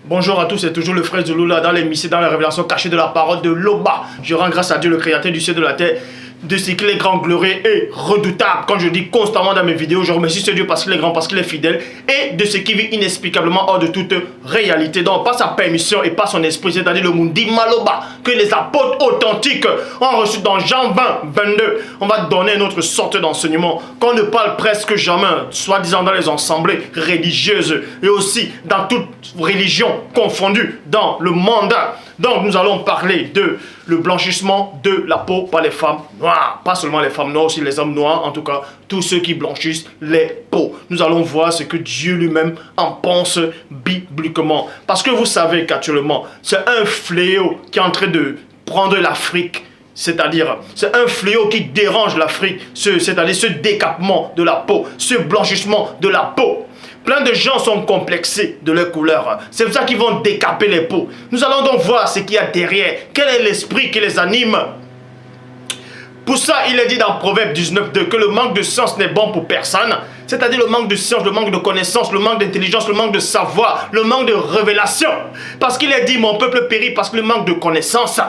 Bonjour à tous, c'est toujours le frère Zouloula dans l'émission, dans la révélation cachée de la parole de Loba. Je rends grâce à Dieu, le créateur du ciel et de la terre, de ce qu'il est grand, glorieux et redoutable. Quand je dis constamment dans mes vidéos, je remercie ce Dieu parce qu'il est grand, parce qu'il est fidèle, et de ce qui vit inexplicablement hors de toute réalité. Donc, par sa permission et par son esprit, c'est-à-dire le Mundi Maloba, que les apôtres authentiques ont reçu dans Jean 20, 22. On va donner une autre sorte d'enseignement qu'on ne parle presque jamais, soi-disant dans les assemblées religieuses et aussi dans toute religion confondue dans le monde. Donc nous allons parler de le blanchissement de la peau par les femmes noires. Pas seulement les femmes noires, aussi les hommes noirs, en tout cas tous ceux qui blanchissent les peaux. Nous allons voir ce que Dieu lui-même en pense bibliquement. Parce que vous savez qu'actuellement, c'est un fléau qui est en train de prendre l'Afrique. C'est-à-dire, c'est un fléau qui dérange l'Afrique, c'est-à-dire ce décapement de la peau, ce blanchissement de la peau. Plein de gens sont complexés de leur couleur. C'est pour ça qu'ils vont décaper les peaux. Nous allons donc voir ce qu'il y a derrière. Quel est l'esprit qui les anime? Pour ça, il est dit dans Proverbe 19:2 que le manque de science n'est bon pour personne. C'est-à-dire le manque de science, le manque de connaissance, le manque d'intelligence, le manque de savoir, le manque de révélation. Parce qu'il est dit, mon peuple périt parce que le manque de connaissance.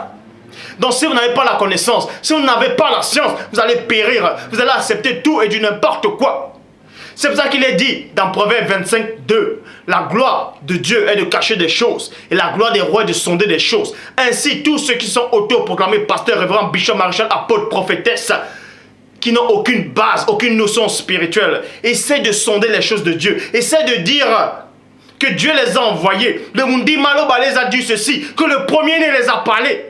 Donc si vous n'avez pas la connaissance, si vous n'avez pas la science, vous allez périr. Vous allez accepter tout et du n'importe quoi. C'est pour ça qu'il est dit dans Proverbe 25:2, la gloire de Dieu est de cacher des choses et la gloire des rois est de sonder des choses. Ainsi, tous ceux qui sont autoproclamés pasteurs, révérends, bishops, maréchal, apôtres, prophétesses, qui n'ont aucune base, aucune notion spirituelle, essaient de sonder les choses de Dieu, essaient de dire que Dieu les a envoyés. Le Mundi Maloba les a dit ceci, que le premier-né les a parlé.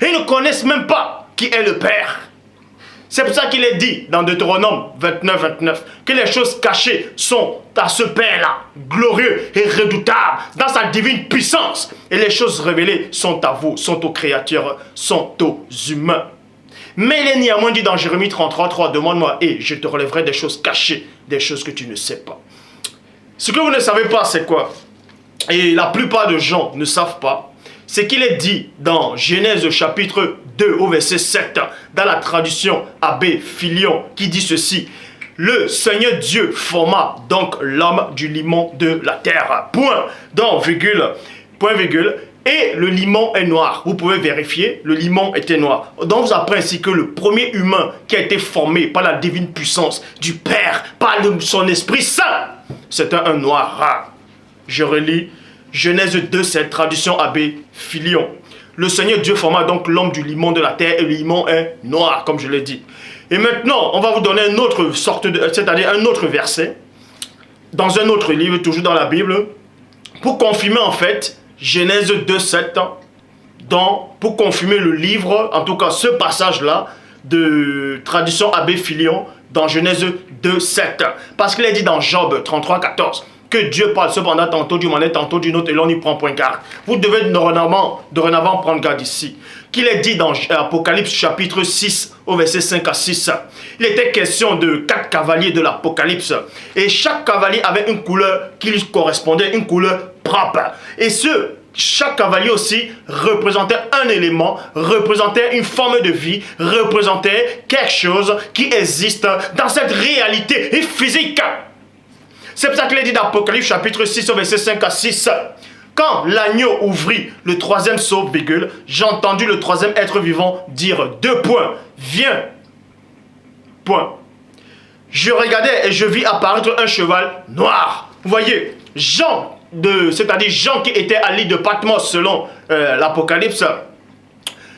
Et ils ne connaissent même pas qui est le Père. C'est pour ça qu'il est dit dans Deutéronome 29:29 que les choses cachées sont à ce Père-là, glorieux et redoutable, dans sa divine puissance. Et les choses révélées sont à vous, sont aux créatures, sont aux humains. Mais il est néanmoins dit dans Jérémie 33:3, demande-moi et je te relèverai des choses cachées, des choses que tu ne sais pas. Ce que vous ne savez pas, c'est quoi? Et la plupart des gens ne savent pas. C'est qu'il est dit dans Genèse chapitre 2 au verset 7, dans la traduction Abbé Filion, qui dit ceci. Le Seigneur Dieu forma donc l'homme du limon de la terre. Point, donc virgule, point virgule. Et le limon est noir. Vous pouvez vérifier, le limon était noir. Donc vous apprenez ainsi que le premier humain qui a été formé par la divine puissance du Père, par son Esprit Saint, c'était un noir rare. Je relis Genèse 2, cette traduction Abbé Filion. Le Seigneur Dieu forma donc l'homme du limon de la terre et le limon est noir, comme je l'ai dit. Et maintenant, on va vous donner une autre sorte de, c'est-à-dire un autre verset, dans un autre livre, toujours dans la Bible, pour confirmer en fait Genèse 2, 7, pour confirmer le livre, en tout cas ce passage-là, de tradition Abbé Filion, dans Genèse 2, 7. Parce qu'il est dit dans Job 33, 14. Que Dieu parle cependant tantôt d'une manière, tantôt d'une autre, et l'on n'y prend point garde. Vous devez dorénavant prendre garde ici. Qu'il est dit dans Apocalypse chapitre 6, au verset 5 à 6. Il était question de 4 cavaliers de l'Apocalypse. Et chaque cavalier avait une couleur qui lui correspondait, une couleur propre. Et chaque cavalier aussi représentait un élément, représentait une forme de vie, représentait quelque chose qui existe dans cette réalité physique. C'est pour ça qu'il est dit dans Apocalypse chapitre 6 au verset 5 à 6. Quand l'agneau ouvrit le troisième sceau, j'ai entendu le troisième être vivant dire 2 points. Viens. Point. Je regardais et je vis apparaître un cheval noir. Vous voyez, Jean, c'est-à-dire Jean qui était à l'île de Patmos selon l'Apocalypse,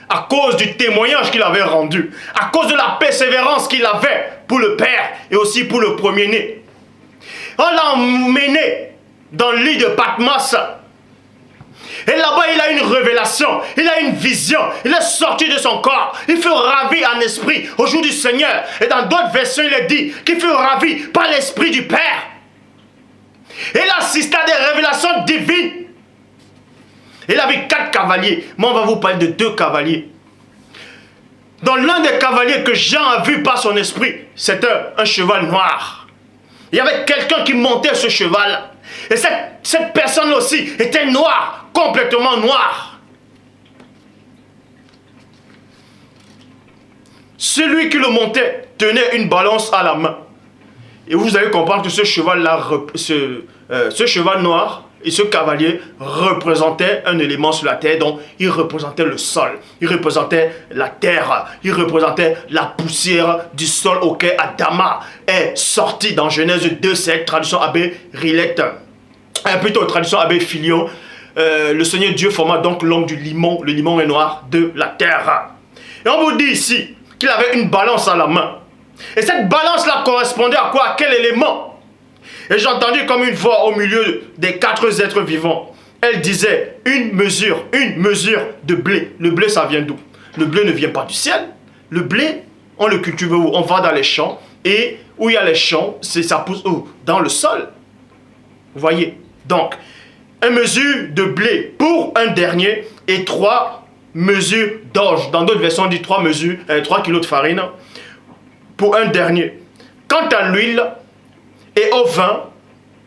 à cause du témoignage qu'il avait rendu, à cause de la persévérance qu'il avait pour le Père et aussi pour le premier-né. On l'a emmené dans l'île de Patmos. Et là-bas, il a une révélation, il a une vision, il est sorti de son corps, il fut ravi en esprit au jour du Seigneur. Et dans d'autres versions, il est dit qu'il fut ravi par l'esprit du Père. Et il assista à des révélations divines. Il avait 4 cavaliers. Moi, on va vous parler de 2 cavaliers. Dans l'un des cavaliers que Jean a vu par son esprit, c'était un cheval noir. Il y avait quelqu'un qui montait ce cheval. Et cette personne aussi était noire, complètement noire. Celui qui le montait tenait une balance à la main. Et vous allez comprendre que ce cheval-là, ce cheval noir Et ce cavalier représentait un élément sur la terre, donc il représentait le sol, il représentait la terre, il représentait la poussière du sol auquel Adama est sorti dans Genèse 2:7, traduction Abbé Rilette, plutôt traduction Abbé Filion. Le Seigneur Dieu forma donc l'homme du limon, le limon est noir, de la terre. Et on vous dit ici qu'il avait une balance à la main. Et cette balance-là correspondait à quoi? À quel élément? Et j'ai entendu comme une voix au milieu des 4 êtres vivants. Elle disait une mesure de blé. Le blé, ça vient d'où? Le blé ne vient pas du ciel. Le blé, on le cultive où? On va dans les champs. Et où il y a les champs, ça pousse où? Dans le sol. Vous voyez? Donc, une mesure de blé pour un dernier et 3 mesures d'orge. Dans d'autres versions, on dit 3 kilos de farine pour un dernier. Quant à l'huile et au vin,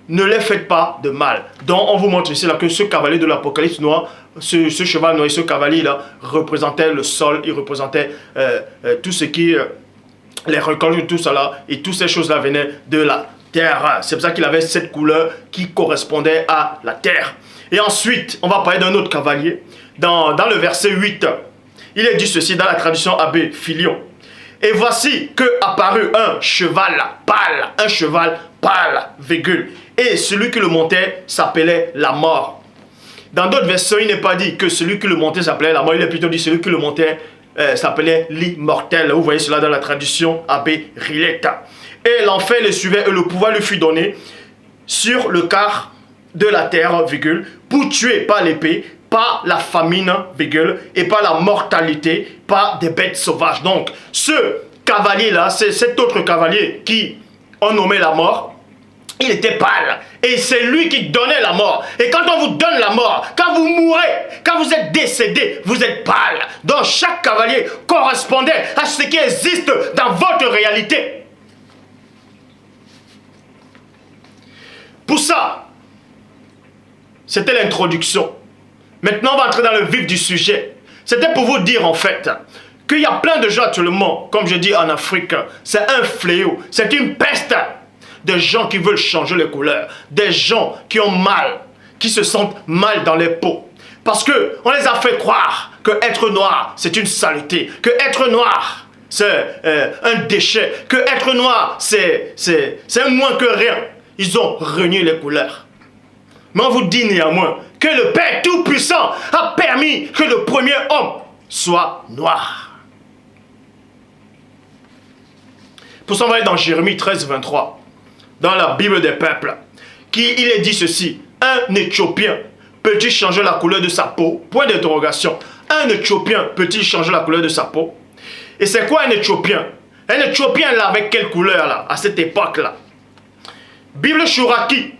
ne les faites pas de mal. Donc on vous montre ici là que ce cavalier de l'Apocalypse noir, ce cheval noir, ce cavalier là représentait le sol, il représentait tout ce qui, les récoltes, tout ça là, et toutes ces choses là venaient de la terre. C'est pour ça qu'il avait cette couleur qui correspondait à la terre. Et ensuite, on va parler d'un autre cavalier. Dans le verset 8, il est dit ceci dans la traduction Abbé Filion. Et voici que apparut un cheval pâle, virgule. Et celui qui le montait s'appelait la mort. Dans d'autres versions, il n'est pas dit que celui qui le montait s'appelait la mort, il est plutôt dit celui qui le montait s'appelait l'immortel. Vous voyez cela dans la traduction Abbé Rilette. Et l'enfer le suivait et le pouvoir lui fut donné sur le quart de la terre, virgule, pour tuer par l'épée, par la famine, virgule, et par la mortalité, par des bêtes sauvages. Donc, ce cavalier-là, c'est cet autre cavalier qui on nommait la mort, il était pâle. Et c'est lui qui donnait la mort. Et quand on vous donne la mort, quand vous mourrez, quand vous êtes décédé, vous êtes pâle. Donc, chaque cavalier correspondait à ce qui existe dans votre réalité. Pour ça, c'était l'introduction. Maintenant, on va entrer dans le vif du sujet. C'était pour vous dire en fait qu'il y a plein de gens actuellement, comme je dis en Afrique, c'est un fléau, c'est une peste. Des gens qui veulent changer les couleurs, des gens qui ont mal, qui se sentent mal dans les peaux. Parce qu'on les a fait croire que être noir, c'est une saleté, que être noir, c'est un déchet, que être noir, c'est moins que rien. Ils ont renié les couleurs. Mais on vous dit néanmoins que le Père Tout-Puissant a permis que le premier homme soit noir. Pour ça, on va aller dans Jérémie 13, 23, dans la Bible des peuples, il est dit ceci: un Éthiopien peut-il changer la couleur de sa peau? Point d'interrogation. Un Éthiopien peut-il changer la couleur de sa peau? Et c'est quoi un Éthiopien? Un Éthiopien là, avec quelle couleur là, à cette époque-là? Bible Chouraki,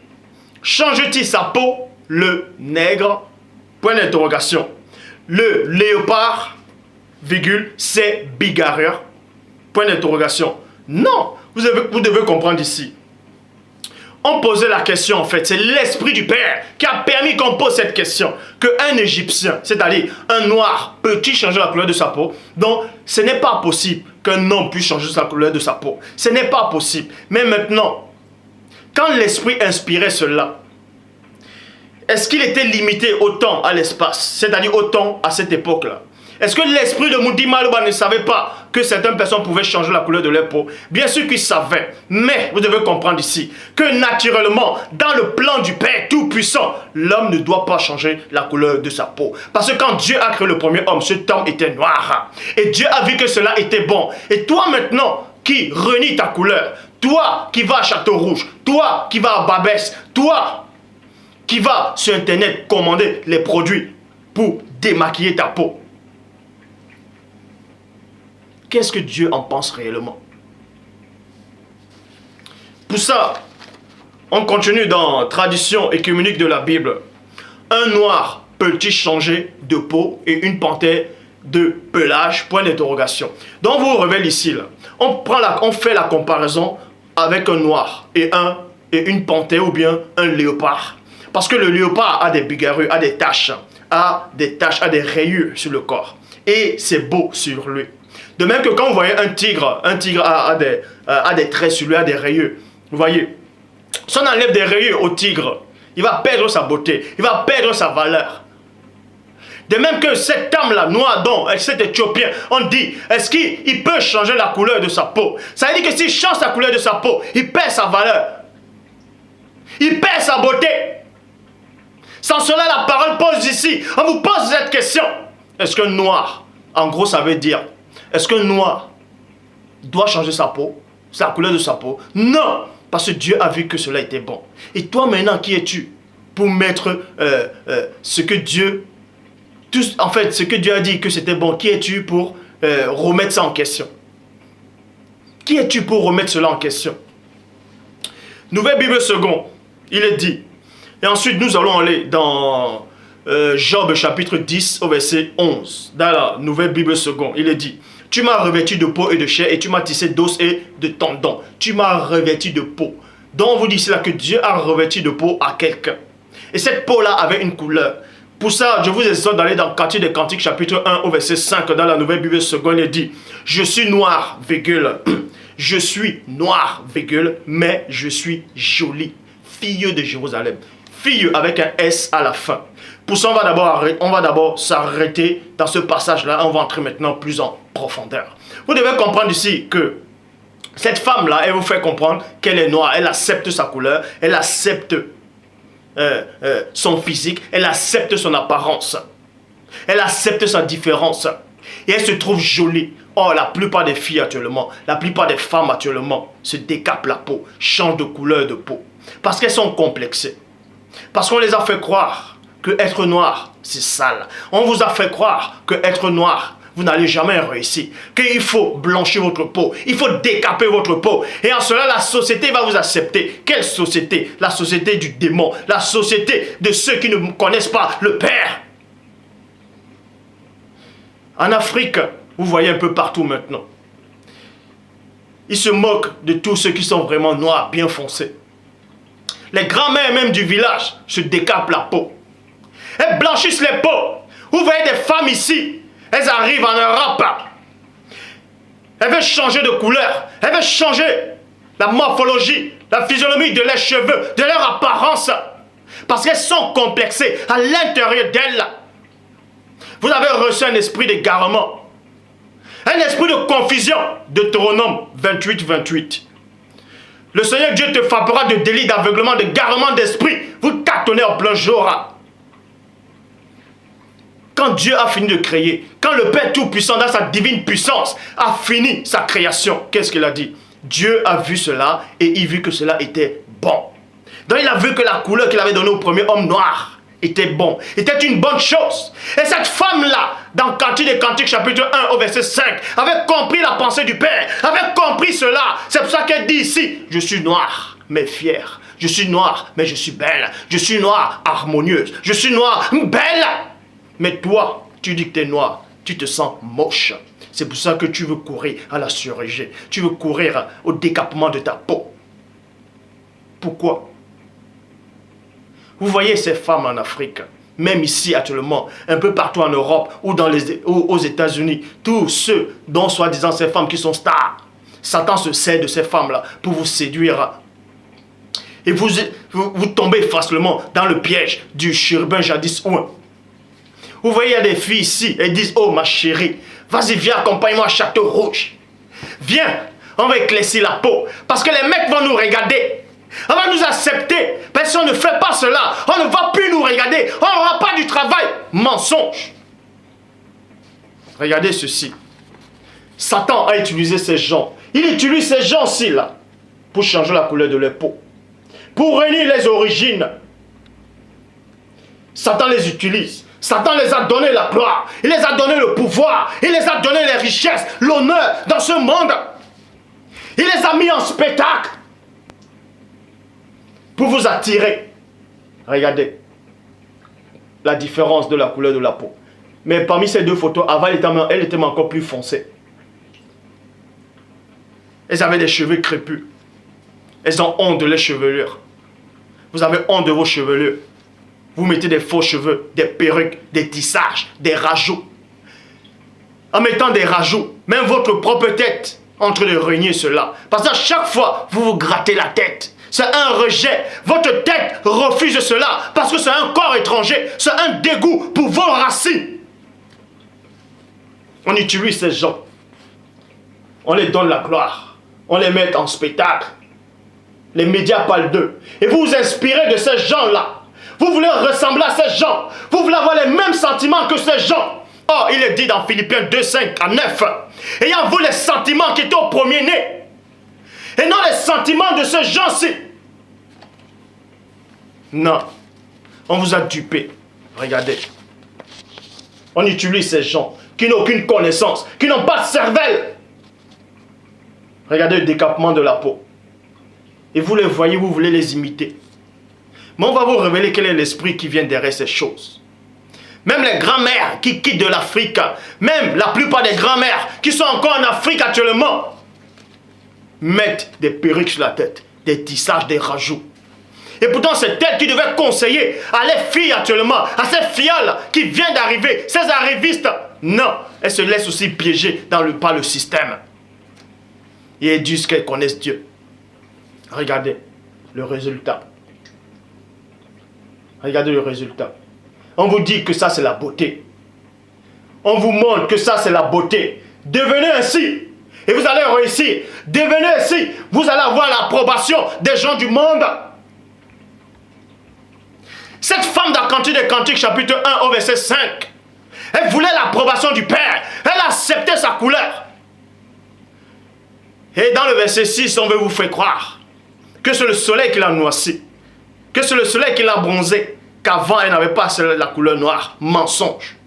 change-t-il sa peau? Le nègre, point d'interrogation. Le léopard, virgule, c'est bigarreur, point d'interrogation. Non, vous devez comprendre ici. On posait la question en fait, c'est l'Esprit du Père qui a permis qu'on pose cette question. Qu'un Égyptien, c'est-à-dire un noir, peut-il changer la couleur de sa peau? Donc, ce n'est pas possible qu'un homme puisse changer la couleur de sa peau. Ce n'est pas possible. Mais maintenant, quand l'Esprit inspirait cela, est-ce qu'il était limité au temps, à l'espace, c'est-à-dire au temps à cette époque-là? Est-ce que l'esprit de Moudi Malouba ne savait pas que certaines personnes pouvaient changer la couleur de leur peau? Bien sûr qu'il savait, mais vous devez comprendre ici que naturellement, dans le plan du Père Tout-Puissant, l'homme ne doit pas changer la couleur de sa peau. Parce que quand Dieu a créé le premier homme, cet homme était noir. Et Dieu a vu que cela était bon. Et toi maintenant, qui renie ta couleur, toi qui vas à Château Rouge, toi qui vas à Babès, toi qui vas sur Internet commander les produits pour démaquiller ta peau, qu'est-ce que Dieu en pense réellement? Pour ça, on continue dans la tradition écuménique de la Bible. Un noir peut-il changer de peau et une panthère de pelage? Point d'interrogation. Donc, on vous révèle ici, là. On fait la comparaison avec un noir et une panthère ou bien un léopard. Parce que le léopard a des bigarrures, a des taches, a des rayures sur le corps. Et c'est beau sur lui. De même que quand vous voyez un tigre a des traits sur lui, a des rayures. Vous voyez, si on enlève des rayures au tigre il va perdre sa beauté, il va perdre sa valeur. De même que cette âme-là, noire, donc, cet Éthiopien, on dit, est-ce qu'il peut changer la couleur de sa peau? Ça veut dire que s'il change la couleur de sa peau, il perd sa valeur. Il perd sa beauté. Sans cela, la parole pose ici. On vous pose cette question. Est-ce qu'un noir, en gros, ça veut dire, est-ce qu'un noir doit changer sa peau, la couleur de sa peau? Non, parce que Dieu a vu que cela était bon. Et toi maintenant, qui es-tu pour mettre ce que Dieu, en fait, ce que Dieu a dit que c'était bon? Qui es-tu pour remettre ça en question? Qui es-tu pour remettre cela en question? Nouvelle Bible seconde, il est dit. Et ensuite, nous allons aller dans Job chapitre 10 au verset 11. Dans la Nouvelle Bible seconde, il est dit. Tu m'as revêtu de peau et de chair et tu m'as tissé d'os et de tendons. Tu m'as revêtu de peau. Donc on vous dit cela que Dieu a revêtu de peau à quelqu'un. Et cette peau-là avait une couleur. Pour ça, je vous exhorte d'aller dans Cantique des Cantiques chapitre 1 au verset 5 dans la Nouvelle Bible seconde. Il dit, je suis noir, virgule. Je suis noir, virgule, mais je suis jolie. Fille de Jérusalem. Fille avec un S à la fin. Pour ça, on va d'abord s'arrêter dans ce passage-là. On va entrer maintenant plus en profondeur. Vous devez comprendre ici que cette femme-là, elle vous fait comprendre qu'elle est noire. Elle accepte sa couleur. Elle accepte son physique. Elle accepte son apparence. Elle accepte sa différence. Et elle se trouve jolie. Or, la plupart des filles actuellement, la plupart des femmes actuellement se décapent la peau, changent de couleur de peau. Parce qu'elles sont complexées. Parce qu'on les a fait croire que être noir, c'est sale. On vous a fait croire que être noir, vous n'allez jamais réussir. Qu'il faut blanchir votre peau. Il faut décaper votre peau. Et en cela, la société va vous accepter. Quelle société? La société du démon. La société de ceux qui ne connaissent pas le Père. En Afrique, vous voyez un peu partout maintenant. Ils se moquent de tous ceux qui sont vraiment noirs, bien foncés. Les grands-mères même du village se décapent la peau. Elles blanchissent les peaux. Vous voyez des femmes ici. Elles arrivent en Europe. Elles veulent changer de couleur. Elles veulent changer la morphologie, la physionomie de leurs cheveux, de leur apparence. Parce qu'elles sont complexées à l'intérieur d'elles. Vous avez reçu un esprit d'égarement. Un esprit de confusion. Deutéronome 28, 28. Le Seigneur Dieu te frappera de délit, d'aveuglement, de garement d'esprit. Vous tâtonnez en plein jour. Quand Dieu a fini de créer, quand le Père Tout-Puissant dans sa divine puissance a fini sa création, qu'est-ce qu'il a dit? Dieu a vu cela et il vit que cela était bon. Donc il a vu que la couleur qu'il avait donnée au premier homme noir était bon, était une bonne chose. Et cette femme-là, dans Cantique des Cantiques chapitre 1 au verset 5, avait compris la pensée du Père, avait compris cela. C'est pour ça qu'elle dit ici, je suis noire, mais fière. Je suis noire, mais je suis belle. Je suis noire, harmonieuse. Je suis noire, belle. Mais toi, tu dis que tu es noir, tu te sens moche. C'est pour ça que tu veux courir à la chirurgie. Tu veux courir au décapement de ta peau. Pourquoi? Vous voyez ces femmes en Afrique, même ici actuellement, un peu partout en Europe ou aux États-Unis, tous ceux dont soi-disant ces femmes qui sont stars, Satan se sert de ces femmes-là pour vous séduire. Et vous tombez facilement dans le piège du chérubin jadis ouin. Vous voyez, il y a des filles ici, elles disent, oh ma chérie, vas-y, viens, accompagne-moi à Château Rouge. Viens, on va éclaircir la peau. Parce que les mecs vont nous regarder. On va nous accepter. Parce que si on ne fait pas cela, on ne va plus nous regarder. On n'aura pas du travail. Mensonge. Regardez ceci. Satan a utilisé ces gens. Il utilise ces gens-ci là pour changer la couleur de leur peau. Pour réunir les origines. Satan les utilise. Satan les a donné la gloire, il les a donné le pouvoir, il les a donné les richesses, l'honneur dans ce monde. Il les a mis en spectacle pour vous attirer. Regardez la différence de la couleur de la peau. Mais parmi ces deux photos, avant elle était encore plus foncée. Elles avaient des cheveux crépus. Elles ont honte de leurs chevelures. Vous avez honte de vos chevelures. Vous mettez des faux cheveux, des perruques, des tissages, des rajouts. En mettant des rajouts, même votre propre tête est en train de régner cela. Parce qu'à chaque fois, vous vous grattez la tête. C'est un rejet. Votre tête refuse cela parce que c'est un corps étranger. C'est un dégoût pour vos racines. On utilise ces gens. On les donne la gloire. On les met en spectacle. Les médias parlent d'eux. Et vous vous inspirez de ces gens-là. Vous voulez ressembler à ces gens. Vous voulez avoir les mêmes sentiments que ces gens. Oh, il est dit dans Philippiens 2, 5 à 9. Ayant vous les sentiments qui étaient au premier-né. Et non les sentiments de ces gens-ci. Non. On vous a dupé. Regardez. On utilise ces gens qui n'ont aucune connaissance, qui n'ont pas de cervelle. Regardez le décapement de la peau. Et vous les voyez, vous voulez les imiter. Mais on va vous révéler quel est l'esprit qui vient derrière ces choses. Même les grands-mères qui quittent de l'Afrique, même la plupart des grands-mères qui sont encore en Afrique actuellement, mettent des perruques sur la tête, des tissages, des rajouts. Et pourtant, c'est elle qui devait conseiller à les filles actuellement, à ces filles qui viennent d'arriver, ces arrivistes. Non, elles se laissent aussi piéger par le système. Et elles disent qu'elles connaissent Dieu. Regardez le résultat. Regardez le résultat. On vous dit que ça c'est la beauté. On vous montre que ça c'est la beauté. Devenez ainsi. Et vous allez réussir. Devenez ainsi. Vous allez avoir l'approbation des gens du monde. Cette femme dans Cantique des Cantiques chapitre 1 au verset 5. Elle voulait l'approbation du Père. Elle acceptait sa couleur. Et dans le verset 6, on veut vous faire croire que c'est le soleil qui l'a noirci. Que c'est le soleil qui l'a bronzé. Qu'avant, elle n'avait pas la couleur noire. Mensonge.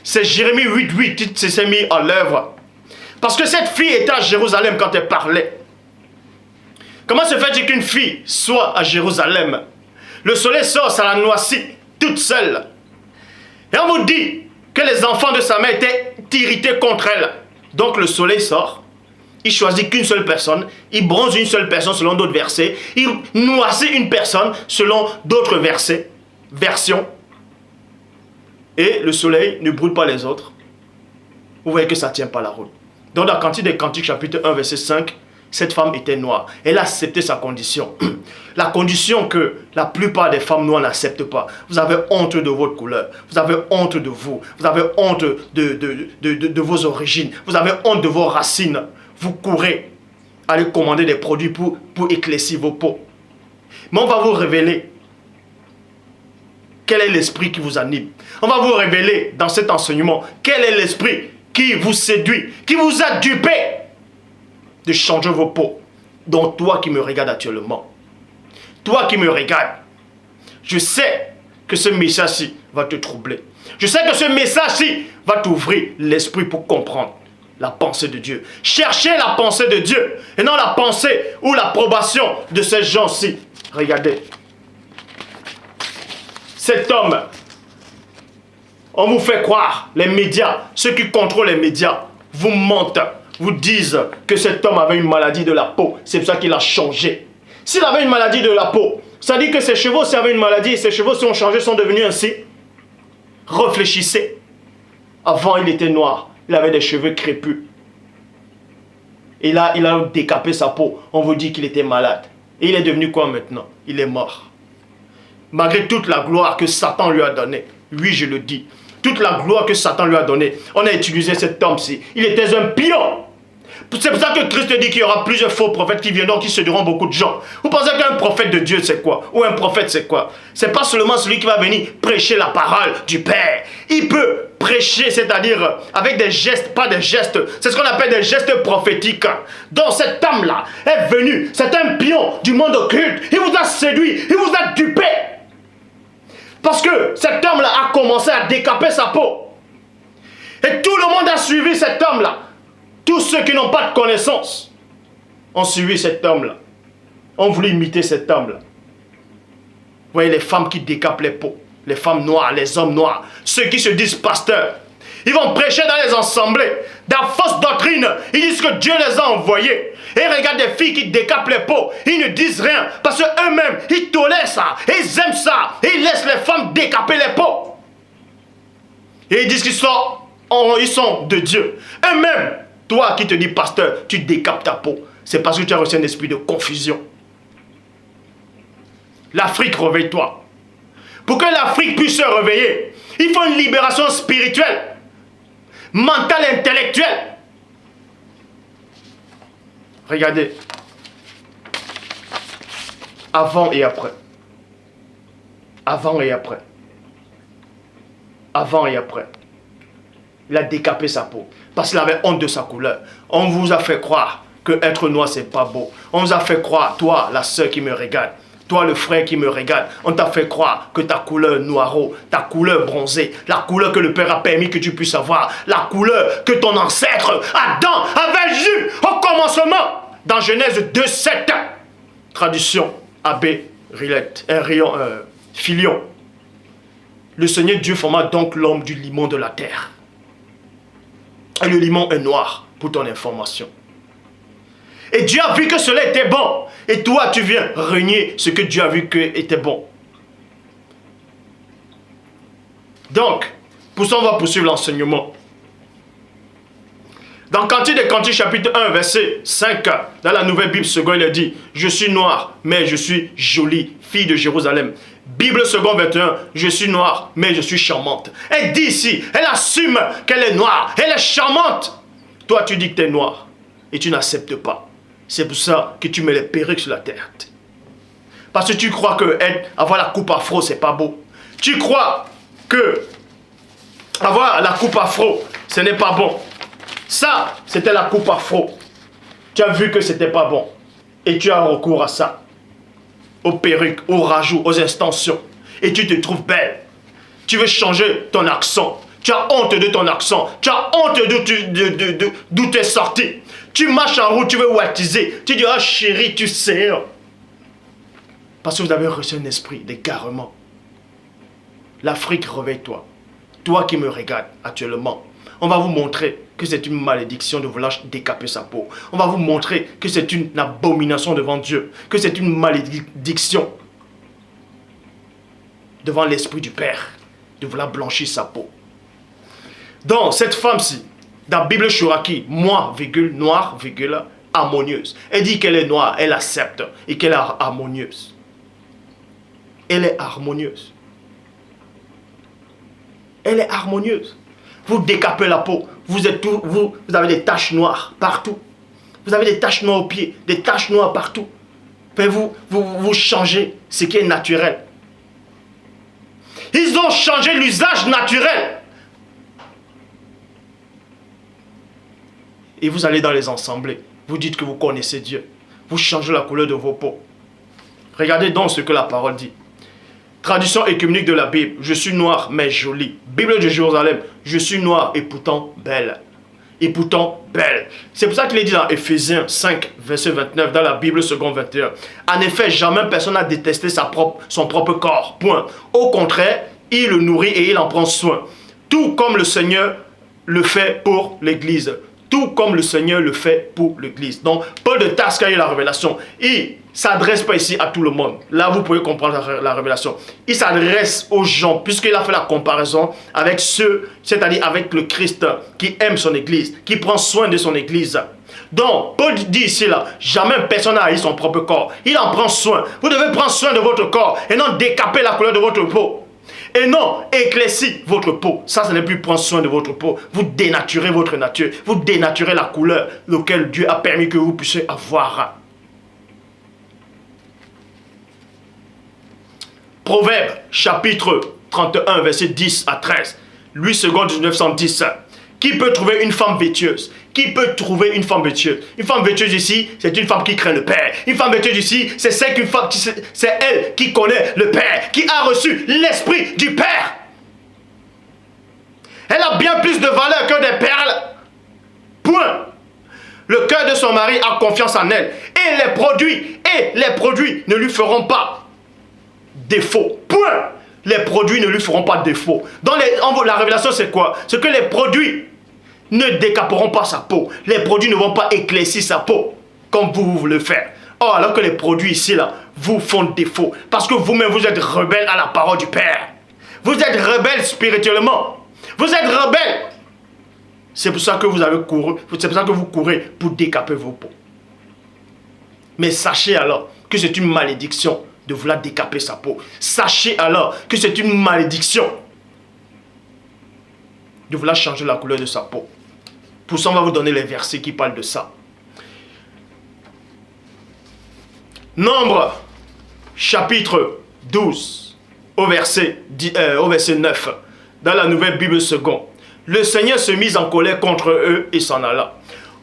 C'est Jérémie 8.8 qui s'est mis en l'œuvre. Parce que cette fille était à Jérusalem quand elle parlait. Comment se fait-il qu'une fille soit à Jérusalem? Le soleil sort, ça la noircit, toute seule. Et on vous dit que les enfants de sa mère étaient irrités contre elle. Donc le soleil sort. Il choisit qu'une seule personne, il bronze une seule personne selon d'autres versets, il noircit une personne selon d'autres versions. Et le soleil ne brûle pas les autres. Vous voyez que ça ne tient pas la route. Donc dans Cantique des Cantiques, chapitre 1, verset 5, cette femme était noire. Elle a accepté sa condition. La condition que la plupart des femmes noires n'acceptent pas. Vous avez honte de votre couleur. Vous avez honte de vous. Vous avez honte de vos origines. Vous avez honte de vos racines. Vous courez à aller commander des produits pour éclaircir vos peaux. Mais on va vous révéler quel est l'esprit qui vous anime. On va vous révéler dans cet enseignement quel est l'esprit qui vous séduit, qui vous a dupé de changer vos peaux. Donc toi qui me regardes actuellement, toi qui me regardes, je sais que ce message-ci va te troubler. Je sais que ce message-ci va t'ouvrir l'esprit pour comprendre la pensée de Dieu. Cherchez la pensée de Dieu et non la pensée ou l'approbation de ces gens-ci. Regardez. Cet homme, on vous fait croire, les médias, ceux qui contrôlent les médias, vous mentent, vous disent que cet homme avait une maladie de la peau. C'est pour ça qu'il a changé. S'il avait une maladie de la peau, ça dit que ses cheveux, s'il avait une maladie, et ses cheveux sont changés, sont devenus ainsi. Réfléchissez. Avant, il était noir. Il avait des cheveux crépus. Et là, il a décapé sa peau. On vous dit qu'il était malade. Et il est devenu quoi maintenant? Il est mort. Malgré toute la gloire que Satan lui a donnée. Oui, je le dis. Toute la gloire que Satan lui a donnée. On a utilisé cet homme-ci. Il était un pion. C'est pour ça que Christ dit qu'il y aura plusieurs faux prophètes qui viendront, qui séduiront beaucoup de gens. Vous pensez qu'un prophète de Dieu, c'est quoi? Ou un prophète, c'est quoi? C'est pas seulement celui qui va venir prêcher la parole du Père. Il peut prêcher, c'est-à-dire avec des gestes, pas des gestes. C'est ce qu'on appelle des gestes prophétiques. Donc cet homme-là est venu. C'est un pion du monde occulte. Il vous a séduit. Il vous a dupé. Parce que cet homme-là a commencé à décaper sa peau. Et tout le monde a suivi cet homme-là. Tous ceux qui n'ont pas de connaissance ont suivi cet homme-là. Ont voulu imiter cet homme-là. Vous voyez les femmes qui décapent les peaux. Les femmes noires, les hommes noirs. Ceux qui se disent pasteurs. Ils vont prêcher dans les assemblées. Dans la fausse doctrine. Ils disent que Dieu les a envoyés. Et regarde des filles qui décapent les peaux. Ils ne disent rien. Parce qu'eux-mêmes, ils tolèrent ça. Et ils aiment ça. Et ils laissent les femmes décaper les peaux. Et ils disent qu'ils sont de Dieu. Eux-mêmes. Toi qui te dis pasteur, tu décapes ta peau. c'est parce que tu as reçu un esprit de confusion. L'Afrique, réveille-toi. Pour que l'Afrique puisse se réveiller, il faut une libération spirituelle, mentale et intellectuelle. Regardez. Avant et après. Avant et après. Avant et après. Il a décapé sa peau. Parce qu'il avait honte de sa couleur. On vous a fait croire que être noir, c'est pas beau. On vous a fait croire, toi, la sœur qui me regarde, toi, le frère qui me regarde, on t'a fait croire que ta couleur noiro, ta couleur bronzée, la couleur que le Père a permis que tu puisses avoir, la couleur que ton ancêtre Adam avait eue au commencement. Dans Genèse 2:7, traduction Abbé Filion. Le Seigneur Dieu forma donc l'homme du limon de la terre. Et le limon est noir, pour ton information. Et Dieu a vu que cela était bon. Et toi, tu viens renier ce que Dieu a vu que était bon. Donc, pour ça, on va poursuivre l'enseignement. Dans Cantique des Cantiques, chapitre 1, verset 5, dans la Nouvelle Bible seconde, il dit « Je suis noir, mais je suis jolie, fille de Jérusalem. » Bible seconde 21, « Je suis noire, mais je suis charmante. » Elle dit ici, elle assume qu'elle est noire, elle est charmante. Toi, tu dis que tu es noir et tu n'acceptes pas. C'est pour ça que tu mets les perruques sur la tête. Parce que tu crois que avoir la coupe afro, c'est pas beau. Tu crois que avoir la coupe afro, ce n'est pas bon. Ça, c'était la coupe afro. Tu as vu que c'était pas bon. Et tu as recours à ça. Aux perruques, aux rajouts, aux extensions. Et tu te trouves belle. Tu veux changer ton accent. Tu as honte de ton accent. Tu as honte d'où tu es sorti. Tu marches en route, tu veux wattiser. Tu dis, ah chérie, tu sais. Parce que vous avez reçu un esprit d'égarement. L'Afrique, réveille-toi. Toi qui me regardes actuellement. On va vous montrer que c'est une malédiction de vouloir décaper sa peau. On va vous montrer que c'est une abomination devant Dieu. Que c'est une malédiction devant l'Esprit du Père. De vouloir blanchir sa peau. Donc, cette femme-ci, dans la Bible Chouraki, moi, noire, harmonieuse. Elle dit qu'elle est noire, elle accepte et qu'elle est harmonieuse. Elle est harmonieuse. Elle est harmonieuse. Vous décapez la peau. Vous avez des taches noires partout. Vous avez des taches noires aux pieds, des taches noires partout. Mais vous changez ce qui est naturel. Ils ont changé l'usage naturel. Et vous allez dans les assemblées. Vous dites que vous connaissez Dieu. Vous changez la couleur de vos peaux. Regardez donc ce que la parole dit. Traduction écuménique de la Bible. Je suis noir mais jolie. Bible de Jérusalem. Je suis noir et pourtant belle. Et pourtant belle. C'est pour ça qu'il est dit dans Éphésiens 5, verset 29, dans la Bible seconde 21. En effet, jamais personne n'a détesté son propre corps. Point. Au contraire, il le nourrit et il en prend soin. Tout comme le Seigneur le fait pour l'Église. Tout comme le Seigneur le fait pour l'Église. Donc, Paul de Tarse, quand il a la révélation, il ne s'adresse pas ici à tout le monde. Là, vous pouvez comprendre la révélation. Il s'adresse aux gens, puisqu'il a fait la comparaison avec ceux, c'est-à-dire avec le Christ qui aime son Église, qui prend soin de son Église. Donc, Paul dit ici, là, jamais personne n'a haï son propre corps. Il en prend soin. Vous devez prendre soin de votre corps et non décaper la couleur de votre peau. Et non, éclaircir votre peau. Ça, ce n'est plus prendre soin de votre peau. Vous dénaturez votre nature. Vous dénaturez la couleur laquelle Dieu a permis que vous puissiez avoir. Proverbe, chapitre 31, verset 10 à 13. Louis II, 1910. Qui peut trouver une femme vêtueuse? Qui peut trouver une femme vêtueuse? Une femme vêtueuse ici, c'est une femme qui craint le Père. Une femme vêtueuse ici, c'est elle qui connaît le Père, qui a reçu l'Esprit du Père. Elle a bien plus de valeur que des perles. Point. Le cœur de son mari a confiance en elle. Et les produits ne lui feront pas défaut. Point. Les produits ne lui feront pas défaut. La révélation, c'est quoi? C'est que les produits ne décaperont pas sa peau. Les produits ne vont pas éclaircir sa peau comme vous voulez le faire. Or, alors que les produits ici, là, vous font défaut. Parce que vous-même, vous êtes rebelle à la parole du Père. Vous êtes rebelle spirituellement. Vous êtes rebelle. C'est pour ça que vous avez couru. C'est pour ça que vous courez pour décaper vos peaux. Mais sachez alors que c'est une malédiction de vouloir décaper sa peau. Sachez alors que c'est une malédiction de vouloir changer la couleur de sa peau. Pour ça, on va vous donner les versets qui parlent de ça. Nombre, chapitre 12, au verset 9, dans la Nouvelle Bible seconde. Le Seigneur se mit en colère contre eux et s'en alla.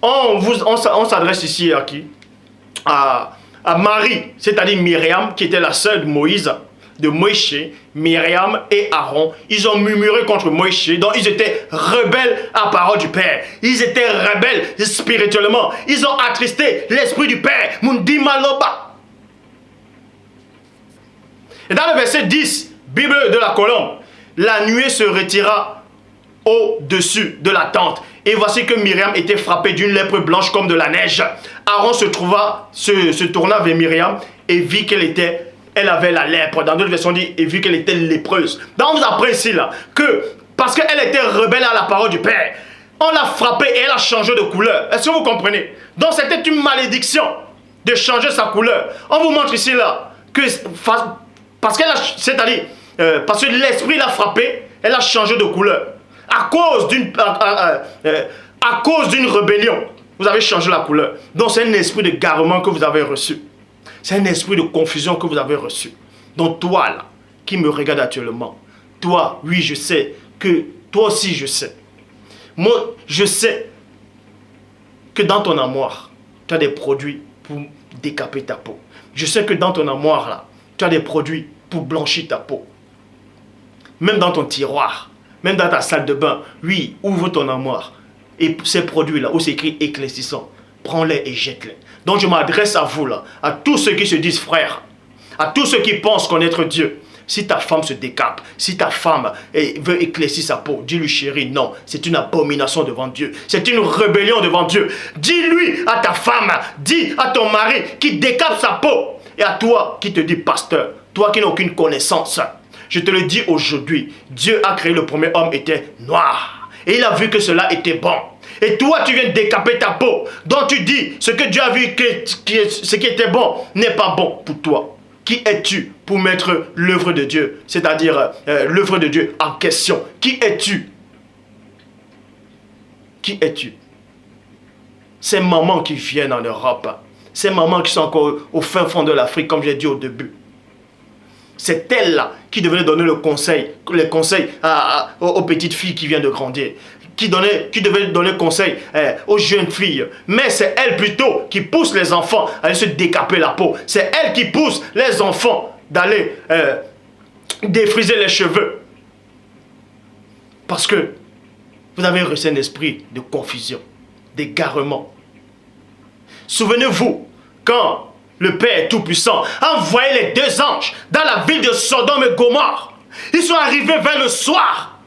On s'adresse ici à qui? À Marie, c'est-à-dire Myriam, qui était la sœur de Moïse, de Moïse, Myriam et Aaron. Ils ont murmuré contre Moïse, donc ils étaient rebelles à la parole du Père. Ils étaient rebelles spirituellement. Ils ont attristé l'esprit du Père. Mundi Maloba. Et dans le verset 10, Bible de la colombe, la nuée se retira au-dessus de la tente. Et voici que Myriam était frappée d'une lèpre blanche comme de la neige. Aaron se tourna vers Myriam et vit elle avait la lèpre. Dans d'autres versions, on dit, et vit qu'elle était lépreuse. Donc on vous apprend ici là, que parce qu'elle était rebelle à la parole du Père, on l'a frappée et elle a changé de couleur. Est-ce que vous comprenez? Donc c'était une malédiction de changer sa couleur. On vous montre ici là, que parce que l'esprit l'a frappée, elle a changé de couleur. À cause d'une rébellion, vous avez changé la couleur. Donc c'est un esprit de garement que vous avez reçu. C'est un esprit de confusion que vous avez reçu. Donc toi là, qui me regarde actuellement, toi, oui je sais que toi aussi je sais. Moi je sais que dans ton armoire, tu as des produits pour décaper ta peau. Je sais que dans ton armoire là, tu as des produits pour blanchir ta peau. Même dans ton tiroir, même dans ta salle de bain, oui, ouvre ton armoire. Et ces produits-là, où c'est écrit éclaircissant, prends-les et jette-les. Donc je m'adresse à vous là, à tous ceux qui se disent frères, à tous ceux qui pensent connaître Dieu. Si ta femme se décape, si ta femme veut éclaircir sa peau, dis-lui chérie, non, c'est une abomination devant Dieu. C'est une rébellion devant Dieu. Dis-lui à ta femme, dis à ton mari qui décape sa peau. Et à toi qui te dis pasteur, toi qui n'as aucune connaissance, je te le dis aujourd'hui, Dieu a créé le premier homme était noir. Et il a vu que cela était bon. Et toi, tu viens décaper ta peau. Donc tu dis, ce que Dieu a vu, ce qui était bon, n'est pas bon pour toi. Qui es-tu pour mettre l'œuvre de Dieu, c'est-à-dire l'œuvre de Dieu en question? Qui es-tu? Qui es-tu? Ces mamans qui viennent en Europe, ces mamans qui sont encore au fin fond de l'Afrique, comme j'ai dit au début. C'est elles-là qui devaient donner les conseils aux petites filles qui viennent de grandir. Qui devaient donner conseil aux jeunes filles. Mais c'est elles plutôt qui poussent les enfants à aller se décaper la peau. C'est elles qui poussent les enfants d'aller défriser les cheveux. Parce que vous avez reçu un esprit de confusion, d'égarement. Souvenez-vous, quand le Père Tout-Puissant a envoyé les deux anges dans la ville de Sodome et Gomorrhe, ils sont arrivés vers le soir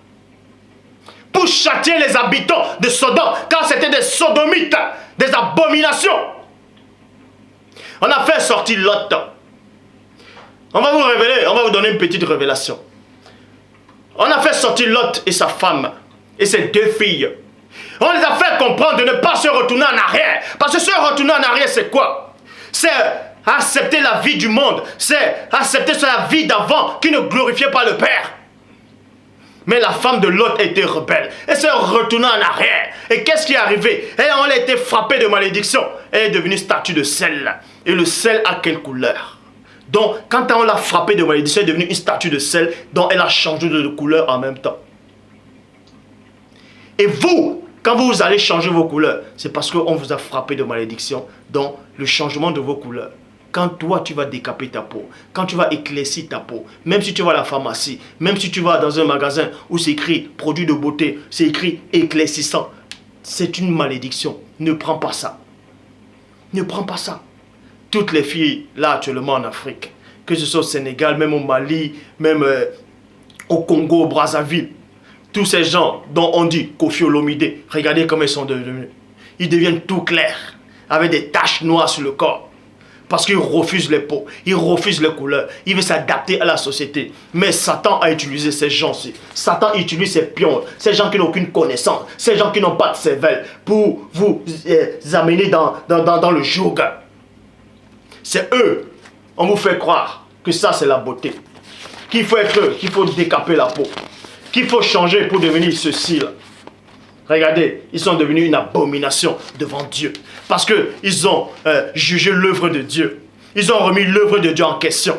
pour châtier les habitants de Sodome, car c'était des sodomites, des abominations. On a fait sortir Lot. On va vous donner une petite révélation. On a fait sortir Lot et sa femme et ses deux filles. On les a fait comprendre de ne pas se retourner en arrière. Parce que se retourner en arrière, c'est quoi? C'est accepter la vie du monde. C'est accepter la vie d'avant qui ne glorifiait pas le Père. Mais la femme de Lot était rebelle. Elle s'est retournée en arrière. Et qu'est-ce qui est arrivé? On a été frappée de malédiction. Elle est devenue statue de sel. Et le sel a quelle couleur? Donc, quand on l'a frappée de malédiction, elle est devenue une statue de sel dont elle a changé de couleur en même temps. Et vous, quand vous allez changer vos couleurs, c'est parce qu'on vous a frappé de malédiction dans le changement de vos couleurs. Quand toi, tu vas décaper ta peau, quand tu vas éclaircir ta peau, même si tu vas à la pharmacie, même si tu vas dans un magasin où c'est écrit produit de beauté, c'est écrit éclaircissant, c'est une malédiction. Ne prends pas ça. Ne prends pas ça. Toutes les filles, là, actuellement en Afrique, que ce soit au Sénégal, même au Mali, même au Congo, au Brazzaville, tous ces gens dont on dit Koffi Olomide, regardez comment ils sont devenus. Ils deviennent tout clairs, avec des taches noires sur le corps. Parce qu'ils refusent les peaux, ils refusent les couleurs, ils veulent s'adapter à la société. Mais Satan a utilisé ces gens-ci. Satan utilise ces pions, ces gens qui n'ont aucune connaissance, ces gens qui n'ont pas de cervelle, pour vous amener dans le joug. C'est eux. On vous fait croire que ça c'est la beauté. Qu'il faut décaper la peau. Qu'il faut changer pour devenir ceci là. Regardez, ils sont devenus une abomination devant Dieu. Parce qu'ils ont jugé l'œuvre de Dieu. Ils ont remis l'œuvre de Dieu en question.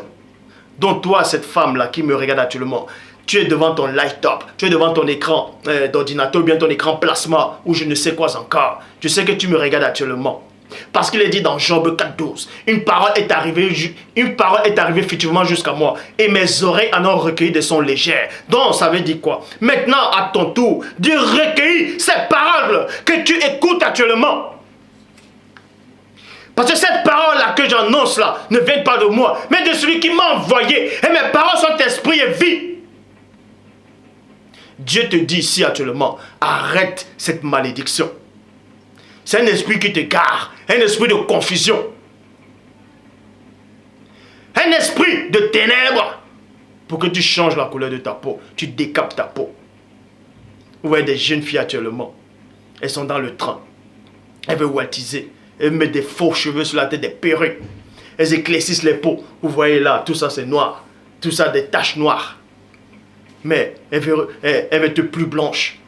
Donc toi, cette femme-là qui me regarde actuellement, tu es devant ton light-up, tu es devant ton écran d'ordinateur ou bien ton écran plasma ou je ne sais quoi encore. Je sais que tu me regardes actuellement. Parce qu'il est dit dans Job 4,12, une parole est arrivée effectivement jusqu'à moi et mes oreilles en ont recueilli des sons légers. Donc ça veut dire quoi? Maintenant à ton tour de recueillir ces paroles que tu écoutes actuellement. Parce que cette parole-là que j'annonce là ne vient pas de moi, mais de celui qui m'a envoyé. Et mes paroles sont esprit et vie. Dieu te dit ici actuellement, arrête cette malédiction. C'est un esprit qui t'égare, un esprit de confusion. Un esprit de ténèbres. Pour que tu changes la couleur de ta peau, tu décapes ta peau. Vous voyez des jeunes filles actuellement, elles sont dans le train. Elles veulent waltiser. Elles mettent des faux cheveux sur la tête, des perruques. Elles éclaircissent les peaux. Vous voyez là, tout ça c'est noir. Tout ça des taches noires. Mais elles veulent être plus blanches.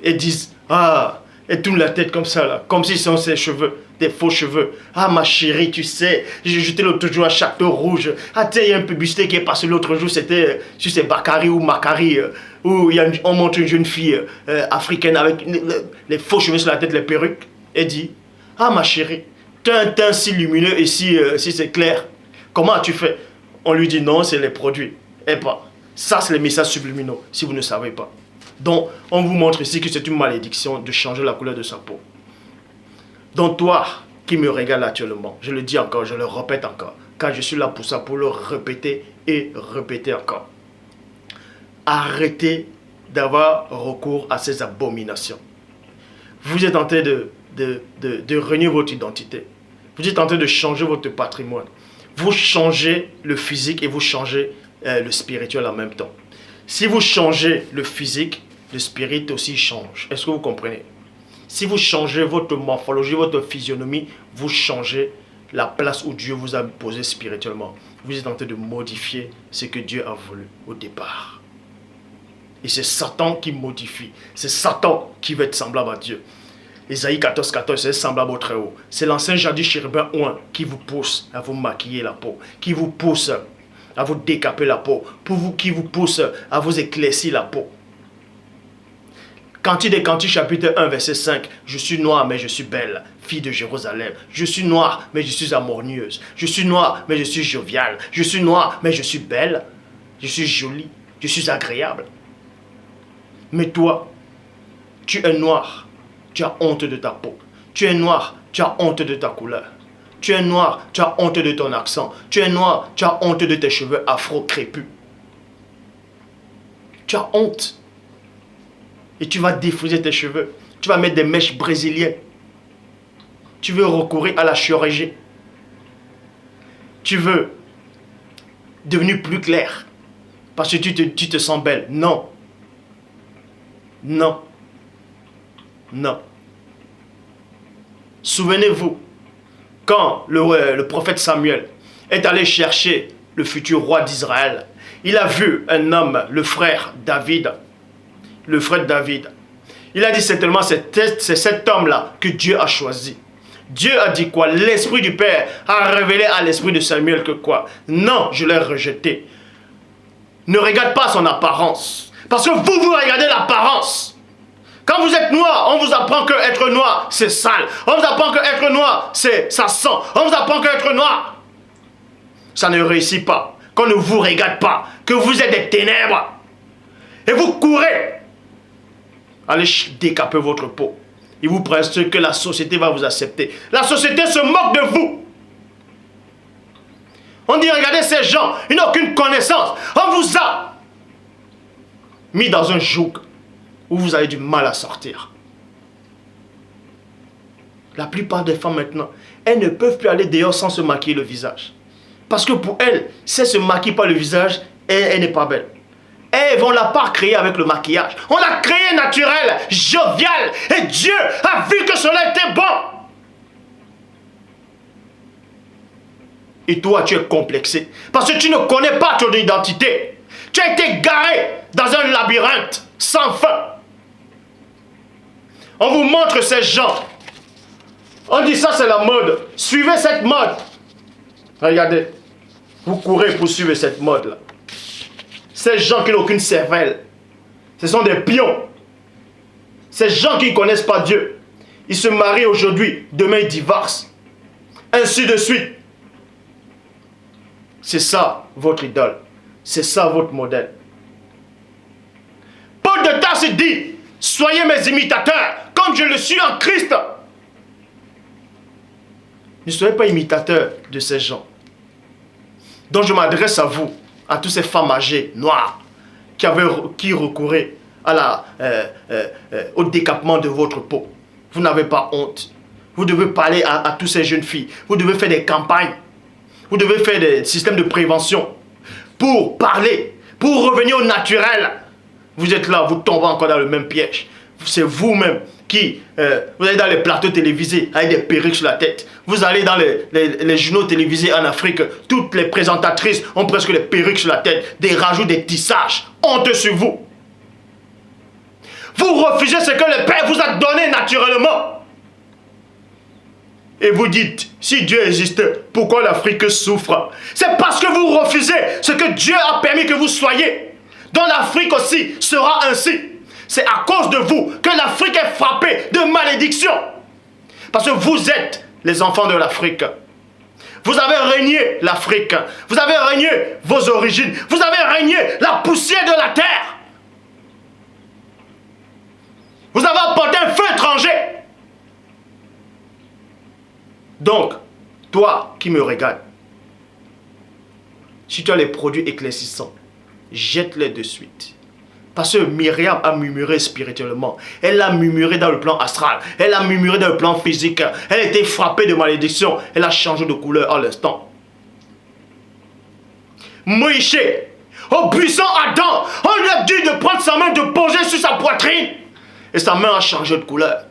Elles disent, ah, elles tournent la tête comme ça là, comme si ce sont ses cheveux, des faux cheveux. Ah ma chérie, tu sais, j'ai jeté l'autre jour à Château Rouge. Ah tiens, il y a une publicité qui est passée l'autre jour, c'était sur ces Bakary ou Makari, où on montre une jeune fille africaine avec les faux cheveux sur la tête, les perruques. Elle dit, ah ma chérie, tu as un teint si lumineux et si c'est clair. Comment as-tu fait? On lui dit non, c'est les produits. Et pas. Ça, c'est les messages subliminaux, si vous ne savez pas. Donc, on vous montre ici que c'est une malédiction de changer la couleur de sa peau. Donc, toi qui me regarde actuellement, je le dis encore, je le répète encore, car je suis là pour ça, pour le répéter et répéter encore. Arrêtez d'avoir recours à ces abominations. Vous êtes en train de renier votre identité. Vous êtes en train de changer votre patrimoine. Vous changez le physique et vous changez le spirituel en même temps. Si vous changez le physique, le spirit aussi change. Est-ce que vous comprenez? Si vous changez votre morphologie, votre physionomie, vous changez la place où Dieu vous a posé spirituellement. Vous êtes en train de modifier ce que Dieu a voulu au départ. Et c'est Satan qui modifie. C'est Satan qui veut être semblable à Dieu. Ésaïe 14,14, c'est semblable au Très-Haut. C'est l'ancien jadis chérubin oint qui vous pousse à vous maquiller la peau, qui vous pousse à vous décaper la peau, qui vous pousse à vous éclaircir la peau. Cantique des Cantiques, chapitre 1, verset 5. Je suis noire, mais je suis belle, fille de Jérusalem. Je suis noire, mais je suis harmonieuse. Je suis noire, mais je suis joviale. Je suis noire, mais je suis belle. Je suis jolie, je suis agréable. Mais toi, tu es noir, tu as honte de ta peau. Tu es noir, tu as honte de ta couleur. Tu es noir, tu as honte de ton accent. Tu es noir, tu as honte de tes cheveux afro-crépus. Tu as honte. Et tu vas défriser tes cheveux. Tu vas mettre des mèches brésiliennes. Tu veux recourir à la chirurgie. Tu veux devenir plus clair. Parce que tu te sens belle. Non. Non. Non. Souvenez-vous, quand le prophète Samuel est allé chercher le futur roi d'Israël, il a vu un homme, le frère David. Le frère David. Il a dit certainement, c'est cet homme-là que Dieu a choisi. Dieu a dit quoi? L'esprit du Père a révélé à l'esprit de Samuel que quoi? Non, je l'ai rejeté. Ne regarde pas son apparence. Parce que vous regardez l'apparence. Quand vous êtes noir, on vous apprend que être noir, c'est sale. On vous apprend que être noir, ça sent. On vous apprend que être noir, ça ne réussit pas. Qu'on ne vous regarde pas. Que vous êtes des ténèbres. Et vous courez. Allez décaper votre peau. Il vous presse que la société va vous accepter. La société se moque de vous. On dit, regardez ces gens, ils n'ont aucune connaissance. On vous a mis dans un joug où vous avez du mal à sortir. La plupart des femmes maintenant, elles ne peuvent plus aller dehors sans se maquiller le visage. Parce que pour elles, si elles ne se maquillent pas le visage, elle n'est pas belle. Elles vont la part créer avec le maquillage. On l'a créé naturel, jovial. Et Dieu a vu que cela était bon. Et toi, tu es complexé. Parce que tu ne connais pas ton identité. Tu as été garé dans un labyrinthe sans fin. On vous montre ces gens. On dit ça, c'est la mode. Suivez cette mode. Regardez. Vous courez pour suivre cette mode-là. Ces gens qui n'ont aucune cervelle. Ce sont des pions. Ces gens qui ne connaissent pas Dieu. Ils se marient aujourd'hui. Demain, ils divorcent. Ainsi de suite. C'est ça, votre idole. C'est ça, votre modèle. Paul de Tarse dit, soyez mes imitateurs, comme je le suis en Christ. Ne soyez pas imitateurs de ces gens. Donc je m'adresse à vous, à toutes ces femmes âgées, noires, qui recouraient au décapement de votre peau. Vous n'avez pas honte. Vous devez parler à toutes ces jeunes filles. Vous devez faire des campagnes. Vous devez faire des systèmes de prévention pour parler, pour revenir au naturel. Vous êtes là, vous tombez encore dans le même piège. C'est vous-même qui, vous allez dans les plateaux télévisés avec des perruques sur la tête. Vous allez dans les journaux télévisés en Afrique. Toutes les présentatrices ont presque des perruques sur la tête, des rajouts, des tissages. Honte sur vous. Vous refusez ce que le Père vous a donné naturellement. Et vous dites, si Dieu existe, pourquoi l'Afrique souffre? C'est parce que vous refusez ce que Dieu a permis que vous soyez. Donc l'Afrique aussi sera ainsi. C'est à cause de vous que l'Afrique est frappée de malédiction. Parce que vous êtes les enfants de l'Afrique. Vous avez régné l'Afrique. Vous avez régné vos origines. Vous avez régné la poussière de la terre. Vous avez apporté un feu étranger. Donc, toi qui me regardes, si tu as les produits éclaircissants, jette-les de suite. Parce que Myriam a murmuré spirituellement. Elle a murmuré dans le plan astral. Elle a murmuré dans le plan physique. Elle a été frappée de malédiction. Elle a changé de couleur à l'instant. Moïse, au buisson Adam, on lui a dit de prendre sa main, de poser sur sa poitrine. Et sa main a changé de couleur.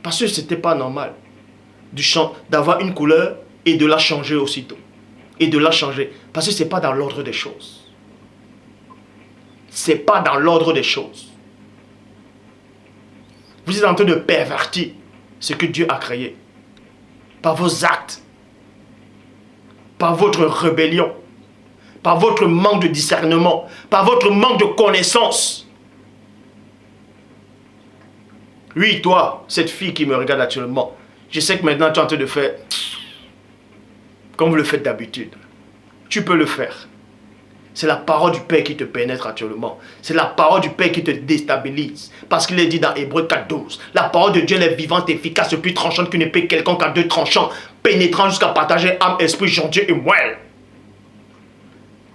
Parce que ce n'était pas normal d'avoir une couleur et de la changer aussitôt. Et de la changer. Parce que ce n'est pas dans l'ordre des choses. Ce n'est pas dans l'ordre des choses. Vous êtes en train de pervertir ce que Dieu a créé. Par vos actes. Par votre rébellion. Par votre manque de discernement. Par votre manque de connaissance. Oui, toi, cette fille qui me regarde actuellement, je sais que maintenant tu es en train de faire comme vous le faites d'habitude. Tu peux le faire. C'est la parole du Père qui te pénètre actuellement. C'est la parole du Père qui te déstabilise. Parce qu'il est dit dans Hébreux 4:12, la parole de Dieu est vivante, efficace et plus tranchante qu'une épée quelconque à deux tranchants, pénétrant jusqu'à partager âme, esprit, jondier et moelle.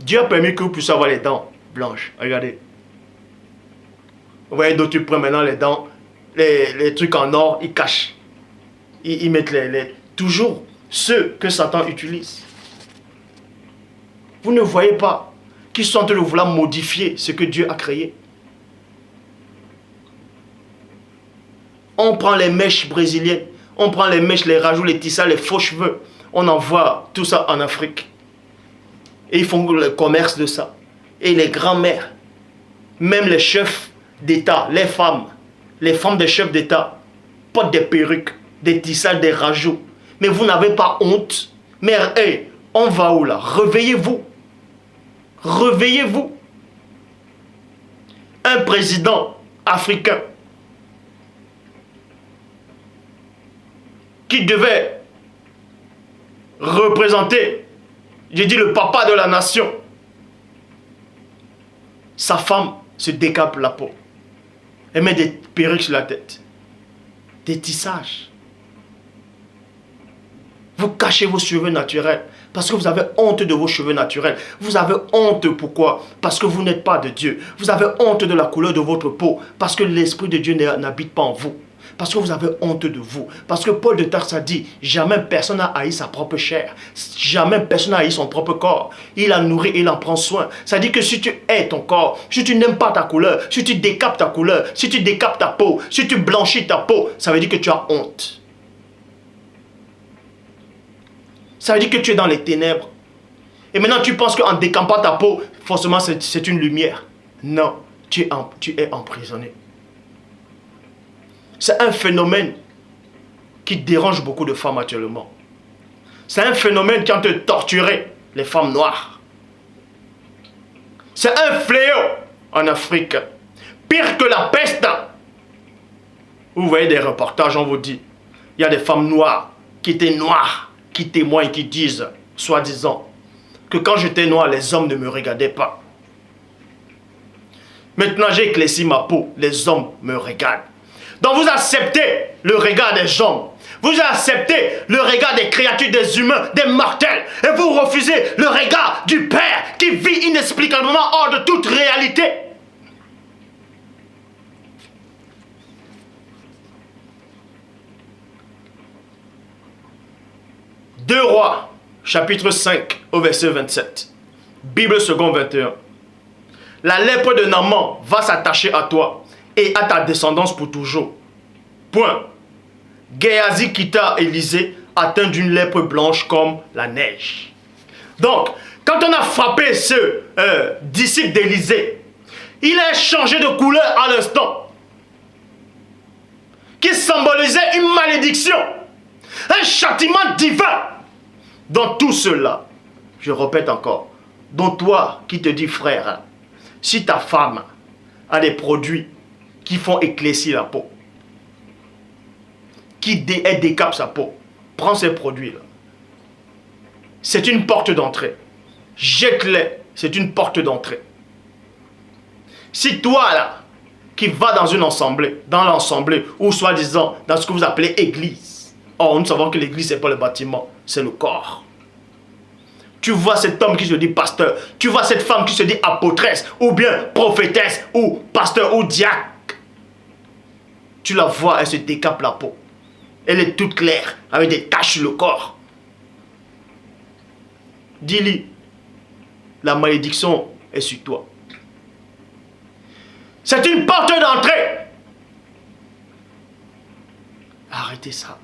Dieu a permis que vous puissiez avoir les dents blanches. Regardez. Vous voyez d'autres tu prends maintenant les dents, les trucs en or, ils cachent. Ils mettent toujours ceux que Satan utilise. Vous ne voyez pas qu'ils sont en train de vouloir modifier ce que Dieu a créé. On prend les mèches brésiliennes, on prend les mèches, les rajouts, les tissages, les faux cheveux. On envoie tout ça en Afrique. Et ils font le commerce de ça. Et les grands-mères, même les chefs d'État, les femmes des chefs d'État, portent des perruques, des tissages, des rajouts. Mais vous n'avez pas honte. Mais hey, on va où là? Réveillez-vous. Réveillez-vous. Un président africain qui devait représenter, j'ai dit le papa de la nation, sa femme se décape la peau. Elle met des perruques sur la tête. Des tissages. Vous cachez vos cheveux naturels parce que vous avez honte de vos cheveux naturels. Vous avez honte pourquoi? Parce que vous n'êtes pas de Dieu. Vous avez honte de la couleur de votre peau parce que l'Esprit de Dieu n'habite pas en vous. Parce que vous avez honte de vous. Parce que Paul de Tarse a dit, jamais personne n'a haï sa propre chair. Jamais personne n'a haï son propre corps. Il la nourrit et il en prend soin. Ça dit que si tu hais ton corps, si tu n'aimes pas ta couleur, si tu décapes ta couleur, si tu décapes ta peau, si tu blanchis ta peau, ça veut dire que tu as honte. Ça veut dire que tu es dans les ténèbres. Et maintenant tu penses qu'en décampant ta peau, forcément c'est une lumière. Non, tu es emprisonné. C'est un phénomène qui dérange beaucoup de femmes actuellement. C'est un phénomène qui est en train de torturer les femmes noires. C'est un fléau en Afrique. Pire que la peste. Vous voyez des reportages, on vous dit. Il y a des femmes noires qui étaient noires, qui témoignent, qui disent, soi-disant, que quand j'étais noire, les hommes ne me regardaient pas. Maintenant, j'ai éclairci ma peau, les hommes me regardent. Donc vous acceptez le regard des hommes. Vous acceptez le regard des créatures, des humains, des mortels. Et vous refusez le regard du Père qui vit inexplicablement hors de toute réalité. Deux Rois, chapitre 5, au verset 27. Bible seconde 21. La lèpre de Naaman va s'attacher à toi et à ta descendance pour toujours. Point. Géasi quitta Élisée atteint d'une lèpre blanche comme la neige. Donc, quand on a frappé ce disciple d'Élisée, il a changé de couleur à l'instant, qui symbolisait une malédiction, un châtiment divin. Dans tout cela, je répète encore, dont toi qui te dis frère, si ta femme a des produits qui font éclaircir la peau, qui décape sa peau, prends ces produits-là. C'est une porte d'entrée. Jette-les, c'est une porte d'entrée. Si toi là, qui vas dans une assemblée, dans l'assemblée, ou soi-disant dans ce que vous appelez église, or nous savons que l'église c'est pas le bâtiment, c'est le corps. Tu vois cet homme qui se dit pasteur, tu vois cette femme qui se dit apôtresse, ou bien prophétesse, ou pasteur, ou diacre. Tu la vois, elle se décape la peau. Elle est toute claire, avec des taches sur le corps. Dis-lui, la malédiction est sur toi. C'est une porte d'entrée. Arrêtez ça.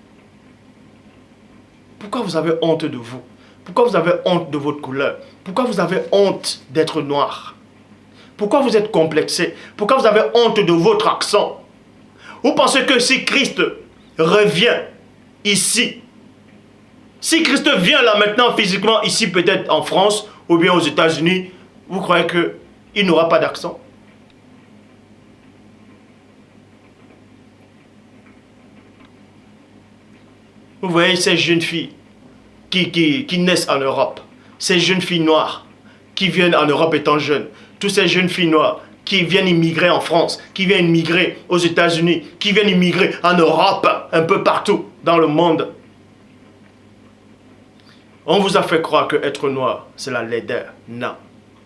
Pourquoi vous avez honte de vous? Pourquoi vous avez honte de votre couleur? Pourquoi vous avez honte d'être noir? Pourquoi vous êtes complexé? Pourquoi vous avez honte de votre accent? Vous pensez que si Christ revient ici, si Christ vient là maintenant physiquement ici peut-être en France ou bien aux États-Unis, vous croyez qu'il n'aura pas d'accent? Vous voyez ces jeunes filles qui naissent en Europe, ces jeunes filles noires qui viennent en Europe étant jeunes, toutes ces jeunes filles noires qui viennent immigrer en France, qui viennent immigrer aux États-Unis, qui viennent immigrer en Europe, un peu partout dans le monde. On vous a fait croire que être noir, c'est la laideur. Non.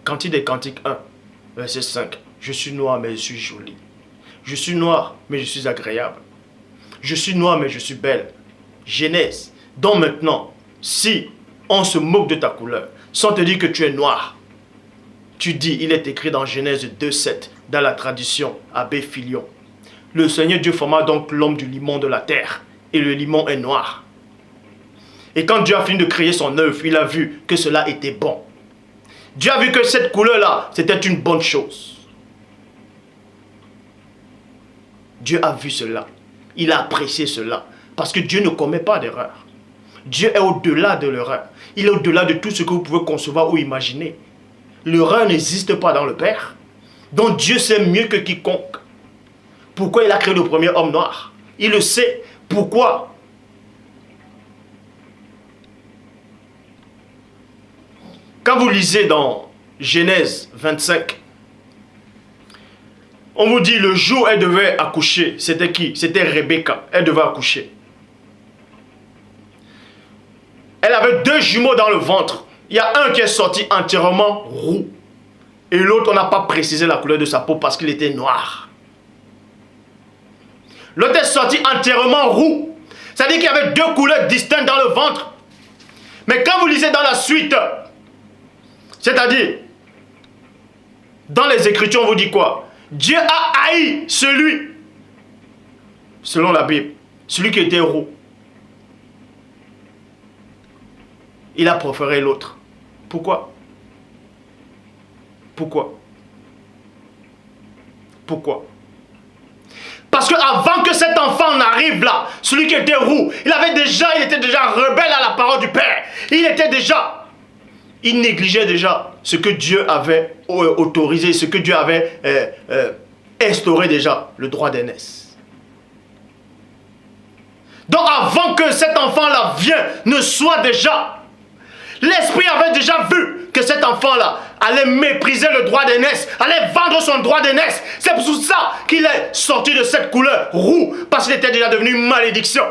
Cantique des Cantiques 1, verset 5. Je suis noir, mais je suis jolie. Je suis noir, mais je suis agréable. Je suis noir, mais je suis belle. Genèse. Donc maintenant, si on se moque de ta couleur, sans te dire que tu es noir, tu dis, il est écrit dans Genèse 2,7, dans la tradition Abbé Filion. Le Seigneur Dieu forma donc l'homme du limon de la terre, et le limon est noir. Et quand Dieu a fini de créer son œuvre, il a vu que cela était bon. Dieu a vu que cette couleur-là, c'était une bonne chose. Dieu a vu cela. Il a apprécié cela. Parce que Dieu ne commet pas d'erreur. Dieu est au-delà de l'erreur. Il est au-delà de tout ce que vous pouvez concevoir ou imaginer. L'erreur n'existe pas dans le Père. Donc Dieu sait mieux que quiconque. Pourquoi il a créé le premier homme noir? Il le sait. Pourquoi? Quand vous lisez dans Genèse 25, on vous dit le jour où elle devait accoucher, c'était qui? C'était Rebecca. Elle devait accoucher. Elle avait deux jumeaux dans le ventre. Il y a un qui est sorti entièrement roux. Et l'autre, on n'a pas précisé la couleur de sa peau parce qu'il était noir. L'autre est sorti entièrement roux. C'est-à-dire qu'il y avait deux couleurs distinctes dans le ventre. Mais quand vous lisez dans la suite, c'est-à-dire, dans les Écritures, on vous dit quoi? Dieu a haï celui, selon la Bible, celui qui était roux. Il a préféré l'autre. Pourquoi? Pourquoi? Pourquoi? Parce qu'avant que cet enfant n'arrive là, celui qui était roux, il était déjà rebelle à la parole du Père. Il négligeait déjà ce que Dieu avait autorisé, ce que Dieu avait instauré déjà, le droit d'aînesse. Donc avant que cet enfant-là vienne, ne soit déjà, l'Esprit avait déjà vu que cet enfant-là allait mépriser le droit d'aînesse, allait vendre son droit d'aînesse. C'est pour ça qu'il est sorti de cette couleur roux, parce qu'il était déjà devenu une malédiction.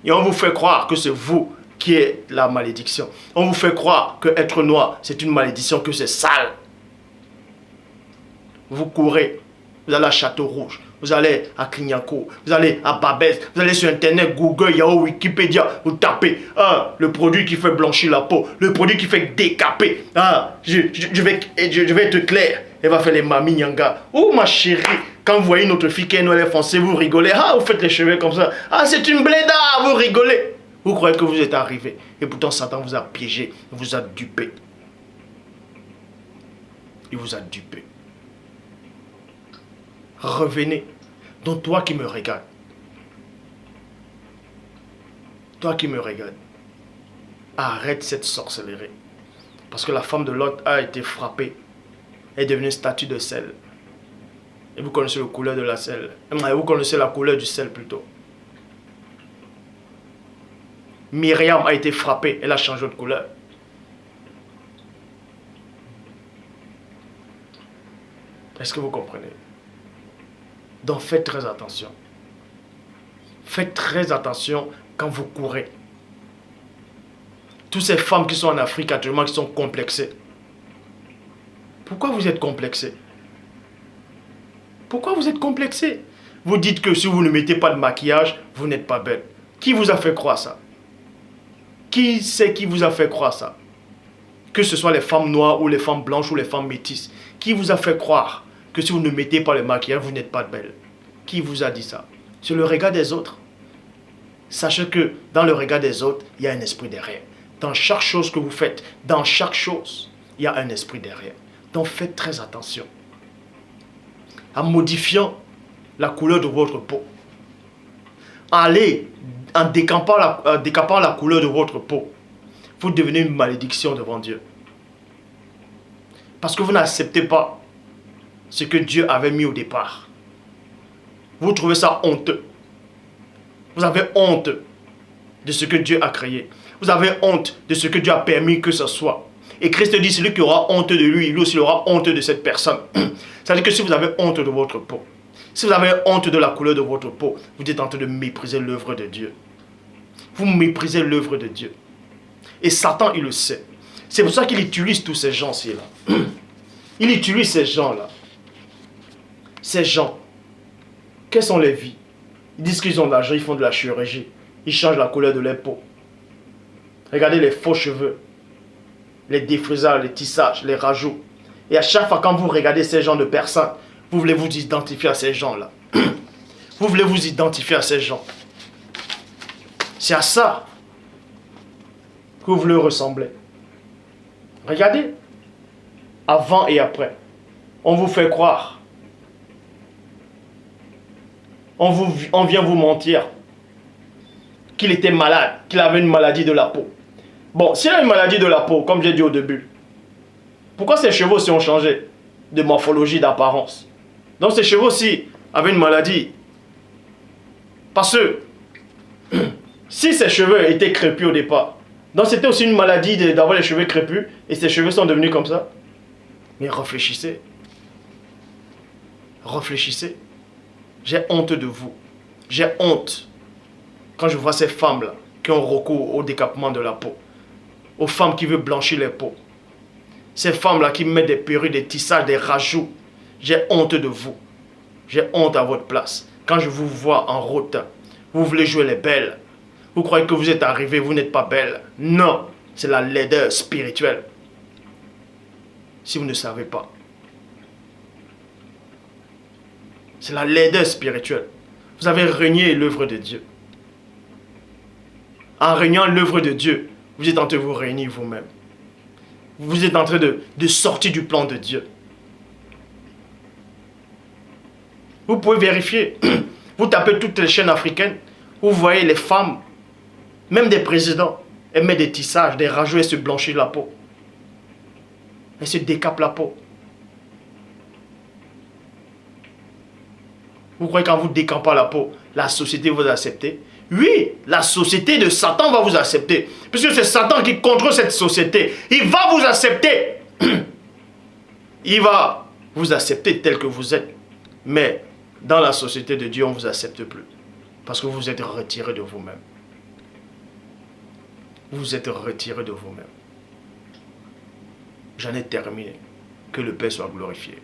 Et on vous fait croire que c'est vous qui êtes la malédiction. On vous fait croire que être noir, c'est une malédiction, que c'est sale. Vous courez, vous allez à Château-Rouge, vous allez à Clignancourt, vous allez à Babès, vous allez sur Internet, Google, Yahoo, Wikipédia, vous tapez le produit qui fait blanchir la peau, le produit qui fait décaper. Je vais être clair, elle va faire les mamies nyanga. Oh ma chérie, quand vous voyez une autre fille qui est noire et foncée, vous rigolez. Vous faites les cheveux comme ça. C'est une bléda, vous rigolez. Vous croyez que vous êtes arrivé. Et pourtant Satan vous a piégé, vous a dupé. Il vous a dupé. Revenez. Donc toi qui me regardes, arrête cette sorcellerie. Parce que la femme de Lot a été frappée, est devenue une statue de sel. Et vous connaissez la couleur de la sel. Vous connaissez la couleur du sel plutôt. Myriam a été frappée, elle a changé de couleur. Est-ce que vous comprenez? Donc faites très attention. Faites très attention quand vous courez. Toutes ces femmes qui sont en Afrique actuellement, qui sont complexées. Pourquoi vous êtes complexées? Pourquoi vous êtes complexées? Vous dites que si vous ne mettez pas de maquillage, vous n'êtes pas belle. Qui vous a fait croire ça? Qui c'est qui vous a fait croire ça? Que ce soit les femmes noires ou les femmes blanches ou les femmes métisses. Qui vous a fait croire que si vous ne mettez pas le maquillage, vous n'êtes pas belle? Qui vous a dit ça? C'est le regard des autres. Sachez que dans le regard des autres, il y a un esprit derrière. Dans chaque chose que vous faites, dans chaque chose, il y a un esprit derrière. Donc faites très attention. En modifiant la couleur de votre peau. Allez, en décampant la couleur de votre peau, vous devenez une malédiction devant Dieu. Parce que vous n'acceptez pas ce que Dieu avait mis au départ. Vous trouvez ça honteux. Vous avez honte de ce que Dieu a créé. Vous avez honte de ce que Dieu a permis que ce soit. Et Christ dit, celui qui aura honte de lui, lui aussi aura honte de cette personne. C'est-à-dire que si vous avez honte de votre peau, si vous avez honte de la couleur de votre peau, vous êtes en train de mépriser l'œuvre de Dieu. Vous méprisez l'œuvre de Dieu. Et Satan, il le sait. C'est pour ça qu'il utilise tous ces gens-ci là. Il utilise ces gens-là. Ces gens. Quelles sont les vies? Ils disent qu'ils ont de l'argent, ils font de la chirurgie. Ils changent la couleur de leur peau. Regardez les faux cheveux, les défrisages, les tissages, les rajouts. Et à chaque fois quand vous regardez ces gens de personnes, vous voulez vous identifier à ces gens-là. Vous voulez vous identifier à ces gens. C'est à ça que vous voulez ressembler. Regardez, avant et après, on vous fait croire. On vient vous mentir qu'il était malade, qu'il avait une maladie de la peau. Bon, s'il a une maladie de la peau, comme j'ai dit au début, pourquoi ses cheveux aussi ont changé de morphologie, d'apparence? Donc ses cheveux aussi avaient une maladie. Parce que si ses cheveux étaient crépus au départ, donc c'était aussi une maladie d'avoir les cheveux crépus et ses cheveux sont devenus comme ça. Mais réfléchissez. Réfléchissez. J'ai honte de vous. J'ai honte quand je vois ces femmes-là qui ont recours au décapement de la peau. Aux femmes qui veulent blanchir les peaux. Ces femmes-là qui mettent des perruques, des tissages, des rajouts. J'ai honte de vous. J'ai honte à votre place. Quand je vous vois en route, vous voulez jouer les belles. Vous croyez que vous êtes arrivé, vous n'êtes pas belle. Non, c'est la laideur spirituelle. Si vous ne savez pas. C'est la laideur spirituelle. Vous avez renié l'œuvre de Dieu. En reniant l'œuvre de Dieu, vous êtes en train de vous réunir vous-même. Vous êtes en train de sortir du plan de Dieu. Vous pouvez vérifier. Vous tapez toutes les chaînes africaines. Vous voyez les femmes, même des présidents, elles mettent des tissages, des rajouts et se blanchissent la peau. Elles se décapent la peau. Vous croyez qu'en vous décampant la peau, la société va vous accepter? Oui, la société de Satan va vous accepter. Puisque c'est Satan qui contrôle cette société. Il va vous accepter. Il va vous accepter tel que vous êtes. Mais dans la société de Dieu, on ne vous accepte plus. Parce que vous êtes retiré de vous-même. Vous êtes retiré de vous-même. J'en ai terminé. Que le Père soit glorifié.